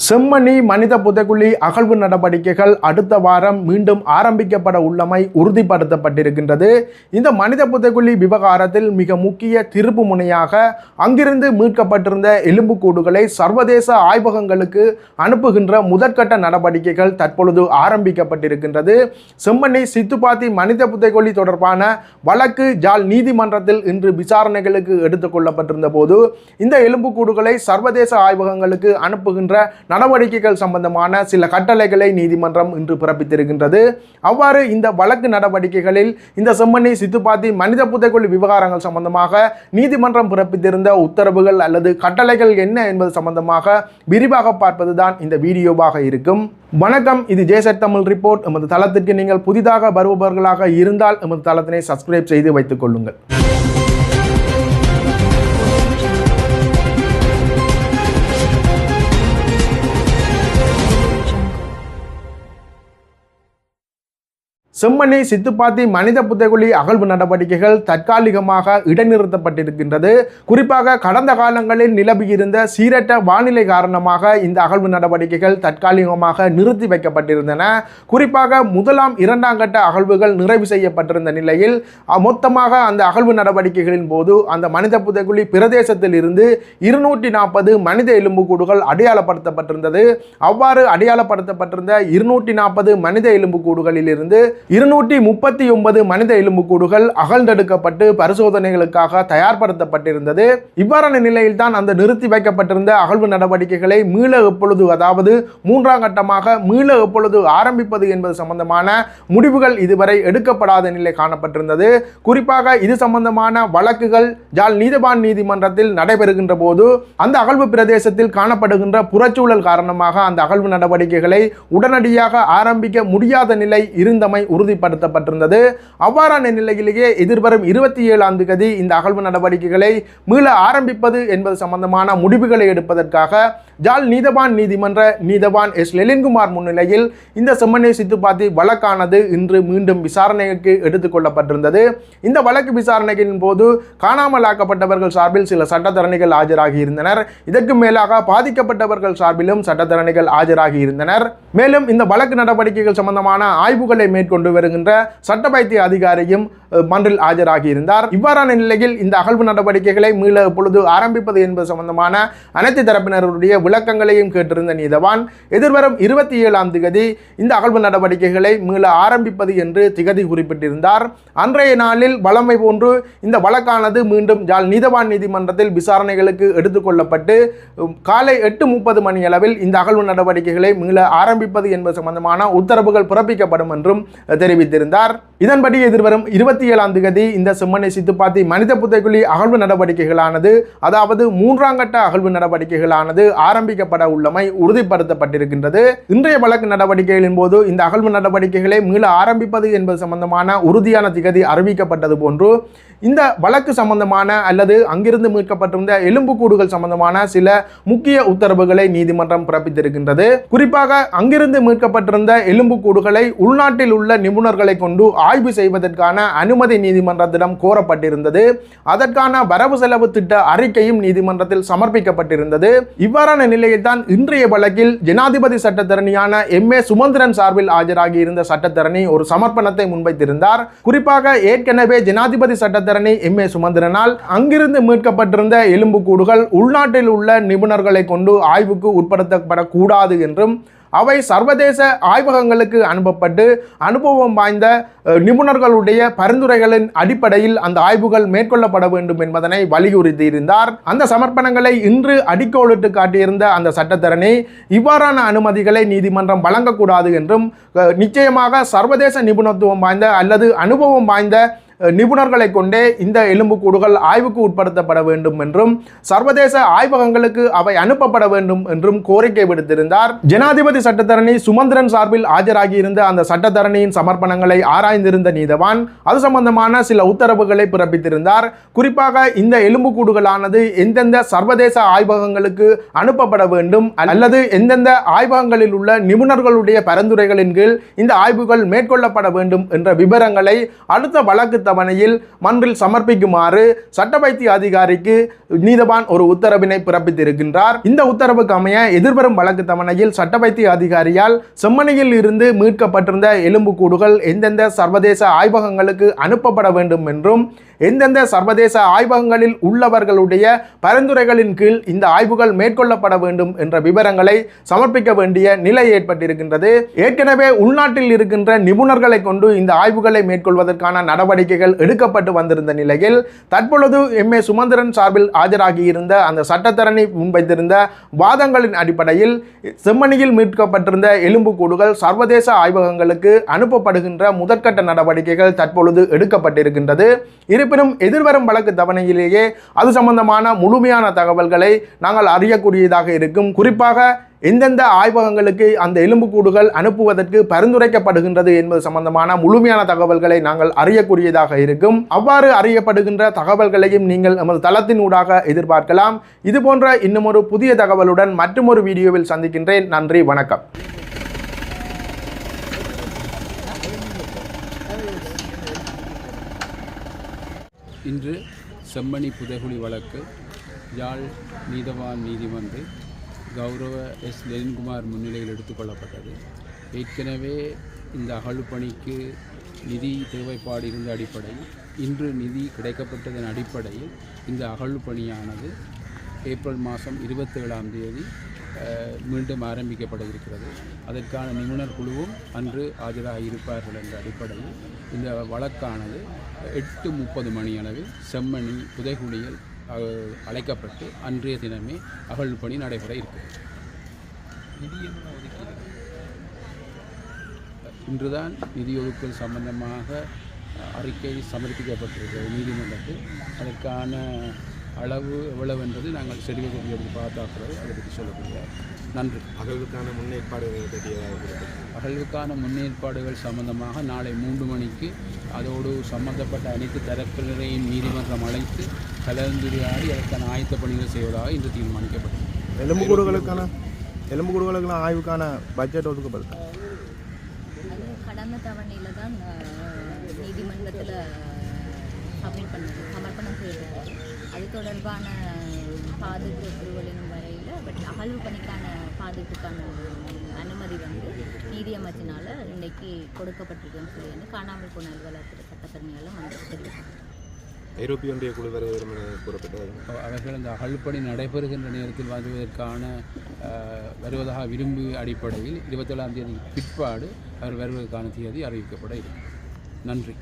செம்மணி மனித புதைக்குழி அகழ்வு நடவடிக்கைகள் அடுத்த வாரம் மீண்டும் ஆரம்பிக்கப்பட உள்ளமை உறுதிப்படுத்தப்பட்டிருக்கின்றது. இந்த மனித புதைக்குழி விவகாரத்தில் மிக முக்கிய திருப்பு முனையாக அங்கிருந்து மீட்கப்பட்டிருந்த எலும்புக்கூடுகளை சர்வதேச ஆய்வகங்களுக்கு அனுப்புகின்ற முதற்கட்ட நடவடிக்கைகள் தற்பொழுது ஆரம்பிக்கப்பட்டிருக்கின்றது. செம்மணி சித்துப்பாத்தி மனித புதைக்குழி தொடர்பான வழக்கு ஜாழ் நீதிமன்றத்தில் இன்று விசாரணைகளுக்கு எடுத்துக் கொள்ளப்பட்டிருந்த போது இந்த எலும்புக்கூடுகளை சர்வதேச ஆய்வகங்களுக்கு அனுப்புகின்ற நடவடிக்கைகள் சம்பந்தமான சில கட்டளைகளை நீதிமன்றம் இன்று பிறப்பித்திருக்கின்றது. அவ்வாறு இந்த வழக்கு நடவடிக்கைகளில் இந்த செம்மணி சித்துப்பாத்தி மனித புதைக்குழி விவகாரங்கள் சம்பந்தமாக நீதிமன்றம் பிறப்பித்திருந்த உத்தரவுகள் அல்லது கட்டளைகள் என்ன என்பது சம்பந்தமாக விரிவாக பார்ப்பதுதான் இந்த வீடியோவாக இருக்கும். வணக்கம், இது ஜேசட் தமிழ் ரிப்போர்ட். எமது தளத்திற்கு நீங்கள் புதிதாக வருபவர்களாக இருந்தால் எமது தளத்தினை சப்ஸ்கிரைப் செய்து வைத்துக் கொள்ளுங்கள். செம்மணி சித்துப்பாத்தி மனித புதைக்குழி அகழ்வு நடவடிக்கைகள் தற்காலிகமாக இடைநிறுத்தப்பட்டிருக்கின்றது. குறிப்பாக கடந்த காலங்களில் நிலவியிருந்த சீரற்ற வானிலை காரணமாக இந்த அகழ்வு நடவடிக்கைகள் தற்காலிகமாக நிறுத்தி வைக்கப்பட்டிருந்தன. குறிப்பாக முதலாம் இரண்டாம் கட்ட அகழ்வுகள் நிறைவு செய்யப்பட்டிருந்த நிலையில் மொத்தமாக அந்த அகழ்வு நடவடிக்கைகளின் போது அந்த மனித புதைக்குழி பிரதேசத்தில் இருந்து 240 மனித எலும்புக்கூடுகள் அடையாளப்படுத்தப்பட்டிருந்தது. அவ்வாறு அடையாளப்படுத்தப்பட்டிருந்த 240 மனித எலும்புக்கூடுகளில் இருந்து 239 மனித எலும்புக்கூடுகள் அகழ்ந்தெடுக்கப்பட்டு பரிசோதனைகளுக்காக தயார்படுத்தப்பட்டிருந்தது. இவ்வாறான நிலையில் தான் அந்த நிறுத்தி வைக்கப்பட்டிருந்த அகழ்வு நடவடிக்கைகளை மீள எப்பொழுது, அதாவது மூன்றாம் கட்டமாக மீள எப்பொழுது ஆரம்பிப்பது என்பது சம்பந்தமான முடிவுகள் இதுவரை எடுக்கப்படாத நிலை காணப்பட்டிருந்தது. குறிப்பாக இது சம்பந்தமான வழக்குகள் ஜாழ் நீதவான் நீதிமன்றத்தில் நடைபெறுகின்ற போது அந்த அகழ்வு பிரதேசத்தில் காணப்படுகின்ற புறச்சூழல் காரணமாக அந்த அகழ்வு நடவடிக்கைகளை உடனடியாக ஆரம்பிக்க முடியாத நிலை இருந்தமை உறுதிப்படுத்தப்பட்டிருந்தது. அவ்வாறான நிலையிலேயே எதிர்வரும் 27ஆம் தேதி இந்த அகழ்வு நடவடிக்கைகளை மீள ஆரம்பிப்பது என்பது சம்பந்தமான முடிவுகளை எடுப்பதற்காக ஜாழ் நீதவான் நீதிமன்ற நீதவான் எஸ் லெலின்குமார் முன்னிலையில் இந்த செம்மணி சித்துப்பாத்தி வழக்கானது இன்று மீண்டும் விசாரணைக்கு எடுத்துக் கொள்ளப்பட்டிருந்தது. இந்த வழக்கு விசாரணைகளின் போது காணாமல் ஆக்கப்பட்டவர்கள் சார்பில் சில சட்டத்தரணிகள் ஆஜராகி இருந்தனர். இதற்கு மேலாக பாதிக்கப்பட்டவர்கள் சார்பிலும் சட்டத்தரணிகள் ஆஜராகி இருந்தனர். மேலும் இந்த வழக்கு நடவடிக்கைகள் சம்பந்தமான ஆய்வுகளை மேற்கொண்டு வருகின்ற சட்ட வைத்திய அதிகாரியும் மன்றில் ஆஜராகி இருந்தார். இவ்வாறான நிலையில் இந்த அகழ்வு நடவடிக்கைகளை மீள எப்பொழுது ஆரம்பிப்பது என்பது சம்பந்தமான அனைத்து தரப்பினருடைய விளக்கங்களையும் கேட்டிருந்த நீதவான் எதிர்வரும் 27ஆம் தேதி இந்த அகழ்வு நடவடிக்கைகளை மீள ஆரம்பிப்பது என்று திகதி குறிப்பிட்டிருந்தார். அன்றைய நாளில் வழமை போன்று இந்த வழக்கானது மீண்டும் ஜாழ் நீதவான் நீதிமன்றத்தில் விசாரணைகளுக்கு எடுத்துக்கொள்ளப்பட்டு காலை 8:30 மணி அளவில் இந்த அகழ்வு நடவடிக்கைகளை மீள ஆரம்பிப்பது என்பது சம்பந்தமான உத்தரவுகள் பிறப்பிக்கப்படும் என்றும் தெரிவித்திருந்தார். இதன்படி எதிர்வரும் 27ஆம் தேதி இந்த செம்மணி சித்துப்பாத்தி மனித புதைக்குழி அகழ்வு நடவடிக்கைகளானது, அதாவது மூன்றாம் கட்ட அகழ்வு நடவடிக்கைகளானது ஆரம்பிக்கப்பட உள்ளமை உறுதிப்படுத்தப்பட்டிருக்கின்றது. இன்றைய வழக்கு நடவடிக்கைகளின் போது இந்த அகழ்வு நடவடிக்கைகளை மீள ஆரம்பிப்பது என்பது சம்பந்தமான உறுதியான திகதி அறிவிக்கப்பட்டது போன்று இந்த வழக்கு சம்பந்தமான அல்லது அங்கிருந்து மீட்கப்பட்டிருந்த எலும்புக்கூடுகள் சம்பந்தமான சில முக்கிய உத்தரவுகளை நீதிமன்றம் பிறப்பித்திருக்கின்றது. குறிப்பாக அங்கிருந்து மீட்கப்பட்டிருந்த எலும்புக்கூடுகளை உள்நாட்டில் உள்ள நிபுணர்களை கொண்டு ஆய்வு செய்வதற்கான அனுமதி நீதிமன்றத்திடம் கோரப்பட்டிருந்தது. அதற்கான வரவு செலவு திட்ட அறிக்கையும் நீதிமன்றத்தில் சமர்ப்பிக்கப்பட்டிருந்தது. இவ்வாறான நிலையில் தான் இன்றைய வழக்கில் ஜனாதிபதி சட்டத்தரணியான எம்.ஏ. சுமந்திரன் சார்பில் ஆஜராகி இருந்த சட்டத்தரணி ஒரு சமர்ப்பணத்தை முன்வைத்திருந்தார். குறிப்பாக ஏற்கனவே ஜனாதிபதி சட்டத்தரணி எம்.ஏ. சுமந்திரனால் அங்கிருந்து மீட்கப்பட்டிருந்த எலும்புக்கூடுகள் உள்நாட்டில் உள்ள நிபுணர்களை கொண்டு ஆய்வுக்கு உட்படுத்தப்படக்கூடாது என்றும் அவை சர்வதேச ஆய்வகங்களுக்கு அனுப்பப்பட்டு அனுபவம் வாய்ந்த நிபுணர்களுடைய பரிந்துரைகளின் அடிப்படையில் அந்த ஆய்வுகள் மேற்கொள்ளப்பட வேண்டும் என்பதனை வலியுறுத்தியிருந்தார். அந்த சமர்ப்பணங்களை இன்று அடிக்கோளிட்டு காட்டியிருந்த அந்த சட்டத்தரணி இவ்வாறான அனுமதிகளை நீதிமன்றம் வழங்கக்கூடாது என்றும் நிச்சயமாக சர்வதேச நிபுணத்துவம் வாய்ந்த அல்லது அனுபவம் வாய்ந்த நிபுணர்களை கொண்டே இந்த எலும்புக்கூடுகள் ஆய்வுக்கு உட்படுத்தப்பட வேண்டும் என்றும் சர்வதேச ஆய்வகங்களுக்கு அவை அனுப்பப்பட வேண்டும் என்றும் கோரிக்கை விடுத்திருந்தார். ஜனாதிபதி சட்டத்தரணி சுமந்திரன் சார்பில் ஆஜராகி இருந்த அந்த சட்டத்தரணியின் சமர்ப்பணங்களை ஆராய்ந்திருந்த நீதவான் அது சம்பந்தமான சில உத்தரவுகளை பிறப்பித்திருந்தார். குறிப்பாக இந்த எலும்புக்கூடுகளானது எந்தெந்த சர்வதேச ஆய்வகங்களுக்கு அனுப்பப்பட வேண்டும் அல்லது எந்தெந்த ஆய்வகங்களில் உள்ள நிபுணர்களுடைய பரிந்துரைகளின் கீழ் இந்த ஆய்வுகள் மேற்கொள்ளப்பட வேண்டும் என்ற விவரங்களை அடுத்த வழக்கு தவணையில் மன்றில் சமர்ப்பிக்குமாறு சட்ட வைத்திய அதிகாரிக்கு நீதவான் ஒரு உத்தரவினை பிறப்பித்திருக்கின்றார். இந்த உத்தரவுக்கு அமைய எதிர்வரும் வழக்கு தவணையில் சட்ட வைத்திய அதிகாரியால் செம்மணியில் இருந்து மீட்கப்பட்டிருந்த எலும்புக்கூடுகள் எந்தெந்த சர்வதேச ஆய்வகங்களுக்கு அனுப்பப்பட வேண்டும் என்றும் எந்தெந்த சர்வதேச ஆய்வகங்களில் உள்ளவர்களுடைய பரிந்துரைகளின் கீழ் இந்த ஆய்வுகள் மேற்கொள்ளப்பட வேண்டும் என்ற விவரங்களை சமர்ப்பிக்க வேண்டிய நிலை ஏற்பட்டிருக்கின்றது. ஏற்கனவே உள்நாட்டில் இருக்கின்ற நிபுணர்களை கொண்டு இந்த ஆய்வுகளை மேற்கொள்வதற்கான நடவடிக்கைகள் எடுக்கப்பட்டு வந்திருந்த நிலையில் தற்பொழுது எம்.ஏ. சுமந்திரன் சார்பில் ஆஜராகியிருந்த அந்த சட்டத்தரணி முன்வைத்திருந்த வாதங்களின் அடிப்படையில் செம்மணியில் மீட்கப்பட்டிருந்த எலும்புக்கூடுகள் சர்வதேச ஆய்வகங்களுக்கு அனுப்பப்படுகின்ற முதற்கட்ட நடவடிக்கைகள் தற்பொழுது எடுக்கப்பட்டிருக்கின்றது. இருப்பினும் எதிர்வரும் வழக்கு தவணையிலேயே அது சம்பந்தமான முழுமையான தகவல்களை நாங்கள் அறியக்கூடியதாக இருக்கும். குறிப்பாக எந்தெந்த ஆய்வகங்களுக்கு அந்த எலும்புக்கூடுகள் அனுப்புவதற்கு பரிந்துரைக்கப்படுகின்றது என்பது சம்பந்தமான முழுமையான தகவல்களை நாங்கள் அறியக்கூடியதாக இருக்கும். அவ்வாறு அறியப்படுகின்ற தகவல்களையும் நீங்கள் நமது தளத்தின் ஊடாக எதிர்பார்க்கலாம். இது போன்ற இன்னும் ஒரு புதிய தகவலுடன் மற்றும் ஒரு வீடியோவில் சந்திக்கின்றேன். நன்றி, வணக்கம். இன்று செம்மணி புதைகுழி வழக்கு யாழ் நீதவான் நீதிமன்றில் கௌரவ எஸ். லெனின்குமார் முன்னிலையில் எடுத்துக்கொள்ளப்பட்டது. ஏற்கனவே இந்த அகழ்பணிக்கு நிதி தேவைப்பாடு இருந்த அடிப்படையில் இன்று நிதி கிடைக்கப்பட்டதன் அடிப்படையில் இந்த அகழ்பணியானது ஏப்ரல் மாதம் 27ஆம் தேதி மீண்டும் ஆரம்பிக்கப்பட இருக்கிறது. அதற்கான நிபுணர் குழுவும் அன்று ஆஜராக இருப்பார்கள் என்ற அடிப்படையில் இந்த வழக்கானது 8:30 மணியளவில் செம்மணி புதைகுழியில் அழைக்கப்பட்டு அன்றைய தினமே அகழ்பணி நடைபெற இருக்கிறது. இன்றுதான் நிதி ஒதுக்கல் சம்பந்தமாக அறிக்கை சமர்ப்பிக்கப்பட்டிருக்கிறது நீதிமன்றத்தில். அதற்கான அளவு எவ்வளவு என்பது நாங்கள் செடிகளை எடுத்து பார்த்தாக்குறது அதை பற்றி சொல்லக்கூடிய. நன்றி. அகழ்வுக்கான முன்னேற்பாடுகள் சம்பந்தமாக நாளை 3 மணிக்கு அதோடு சம்பந்தப்பட்ட அனைத்து தரப்பினரையும் நீதிமன்றம் அழைத்து கலந்துரையாடி அதற்கான ஆயத்த பணிகள் செய்வதாக இன்று தீர்மானிக்கப்பட்டது. எலும்புக்கூடுகளுக்கான ஆய்வுக்கான பட்ஜெட் ஒதுக்கப்பட்டது. கடந்த தவணையில் தான் நீதிமன்றத்தில் சமர்ப்பணம் செய்தார். அது தொடர்பான பாதுகாப்பு ஒப்புதலின் வரையில் பட் அகழ்வு பணிக்கான பாதுகாப்புக்கான அனுமதி நீதி அமைச்சினால் இன்றைக்கி கொடுக்கப்பட்டிருக்குன்னு சொல்லி காணாமல் போன அலுவலகத்தில் சட்டத்தரணியால் தெரிவித்தார். ஐரோப்பிய ஒன்றிய குழு கூறப்பட்டது. அவர்கள் அந்த அகழ்பணி நடைபெறுகின்ற நேரத்தில் வருவதாக விரும்பிய அடிப்படையில் 27ஆம் தேதி பிற்பாடு அவர் வருவதற்கான தேதி அறிவிக்கப்பட இருக்கும். நன்றி.